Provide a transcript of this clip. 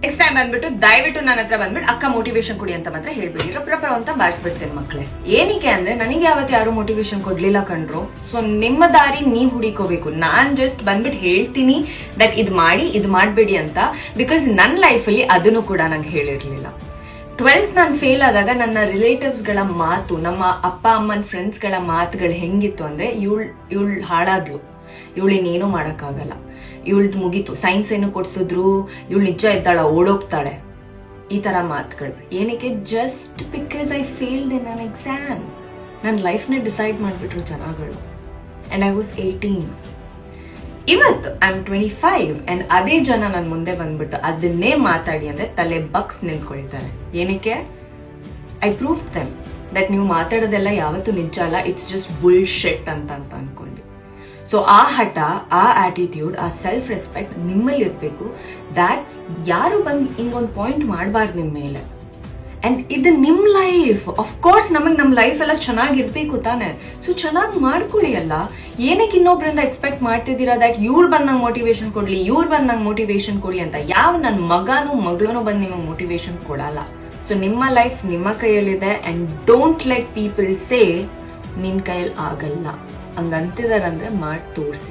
Next time ಬಂದ್ಬಿಟ್ಟು ದಯವಿಟ್ಟು ನನ್ನ ಹತ್ರ ಬಂದ್ಬಿಟ್ಟು ಅಕ್ಕ ಮೋಟಿವೇಶನ್ ಕೊಡಿ ಅಂತ ಮಾತ್ರ ಹೇಳ್ಬಿಡಿ, ರಪ್ರಪ್ರ ಅಂತ ಬಾರಿಸ್ಬಿಡ್ತೇನೆ ಮಕ್ಕಳೇ. ಏನಕ್ಕೆ ಅಂದ್ರೆ ನನಗೆ ಯಾವತ್ತು ಯಾರು ಮೋಟಿವೇಶನ್ ಕೊಡ್ಲಿಲ್ಲ ಕಣ್ರು. ಸೊ ನಿಮ್ಮ ದಾರಿ ನೀವ್ ಹುಡುಕೋಬೇಕು. ನಾನ್ ಜಸ್ಟ್ ಬಂದ್ಬಿಟ್ಟು ಹೇಳ್ತೀನಿ ದಟ್ ಇದ್ ಮಾಡಿ ಇದ್ ಮಾಡ್ಬೇಡಿ ಅಂತ, ಬಿಕಾಸ್ ನನ್ನ ಲೈಫಲ್ಲಿ ಅದನ್ನು ಕೂಡ ನಂಗೆ ಹೇಳಿರ್ಲಿಲ್ಲ. 12th ನಾನು ಫೇಲ್ ಆದಾಗ ನನ್ನ ರಿಲೇಟಿವ್ಸ್ ಗಳ ಮಾತು, ನಮ್ಮ ಅಪ್ಪ ಅಮ್ಮನ ಫ್ರೆಂಡ್ಸ್ ಗಳ ಮಾತುಗಳು ಹೆಂಗಿತ್ತು ಅಂದ್ರೆ, ಇವಳು ಹಾಳಾದ್ಲು, ಇವಳಿನೇನು ಮಾಡಕ್ಕಾಗಲ್ಲ, ಇವಳ್ದು ಮುಗೀತು, ಸೈನ್ಸ್ ಏನು ಕೊಡ್ಸಿದ್ರು, ಇವಳು ನಿಜ ಇದ್ದಾಳ, ಓಡೋಗ್ತಾಳೆ, ಈ ತರ ಮಾತುಗಳು. ಏನಕ್ಕೆ? Just because I failed in an exam. ನನ್ನ ಲೈಫ್ನ ಡಿಸೈಡ್ ಮಾಡ್ಬಿಟ್ರು ಜನಗಳು. And I was 18. ಇವತ್ತು ಐ ಆಮ್ 25 ಅಂಡ್ ಅದೇ ಜನ ನನ್ನ ಮುಂದೆ ಬಂದ್ಬಿಟ್ಟು ಅದನ್ನೇ ಮಾತಾಡಿ ಅಂದ್ರೆ ತಲೆ ಬಗ್ಸ್ ನಿಂತ್ಕೊಳ್ತಾರೆ. ಏನಕ್ಕೆ? ಐ ಪ್ರೂವ್ ದೆಮ್ ದಟ್ ನೀವು ಮಾತಾಡೋದೆಲ್ಲ ಯಾವತ್ತೂ ನಿಜ ಅಲ್ಲ, ಇಟ್ಸ್ ಜಸ್ಟ್ ಬುಲ್ಶಿಟ್ ಅಂತ ಅನ್ಕೊಂಡು. ಸೊ ಆ ಹಠ, ಆ ಆಟಿಟ್ಯೂಡ್, ಆ ಸೆಲ್ಫ್ ರೆಸ್ಪೆಕ್ಟ್ ನಿಮ್ಮಲ್ಲಿ ಇರ್ಬೇಕು. ದ್ಯಾಟ್ ಯಾರು ಬಂದು ಹಿಂಗೊಂದು ಪಾಯಿಂಟ್ ಮಾಡಬಾರ್ದು ನಿಮ್ಮ ಮೇಲೆ. ಅಂಡ್ ಇದು ನಿಮ್ ಲೈಫ್. ಅಫ್ಕೋರ್ಸ್ ನಮಗ್ ನಮ್ ಲೈಫ್ ಎಲ್ಲ ಚೆನ್ನಾಗಿರ್ಬೇಕು ತಾನೆ. ಸೊ ಚೆನ್ನಾಗಿ ಮಾಡ್ಕೊಳ್ಳಿ ಅಲ್ಲ. ಏನಕ್ಕೆ ಇನ್ನೊಬ್ರಿಂದ ಎಕ್ಸ್ಪೆಕ್ಟ್ ಮಾಡ್ತಿದ್ದೀರಾ ದಟ್ ಇವ್ರು ಬಂದ್ ನಂಗೆ ಮೋಟಿವೇಶನ್ ಕೊಡ್ಲಿ, ಇವ್ರು ಬಂದ್ ನಂಗೆ ಮೋಟಿವೇಶನ್ ಕೊಡ್ಲಿ ಅಂತ? ಯಾವ ನನ್ನ ಮಗನೂ ಮಗಳೂ ಬಂದು ನಿಮಗೆ ಮೋಟಿವೇಶನ್ ಕೊಡಲ್ಲ. ಸೊ ನಿಮ್ಮ ಲೈಫ್ ನಿಮ್ಮ ಕೈಯಲ್ಲಿದೆ. And don't let people say ನಿನ್ ಕೈಯಲ್ಲಿ ಆಗಲ್ಲ. ಹಂಗಂತಿದಾರಂದ್ರೆ ಮಾಡಿ ತೋರಿಸಿ.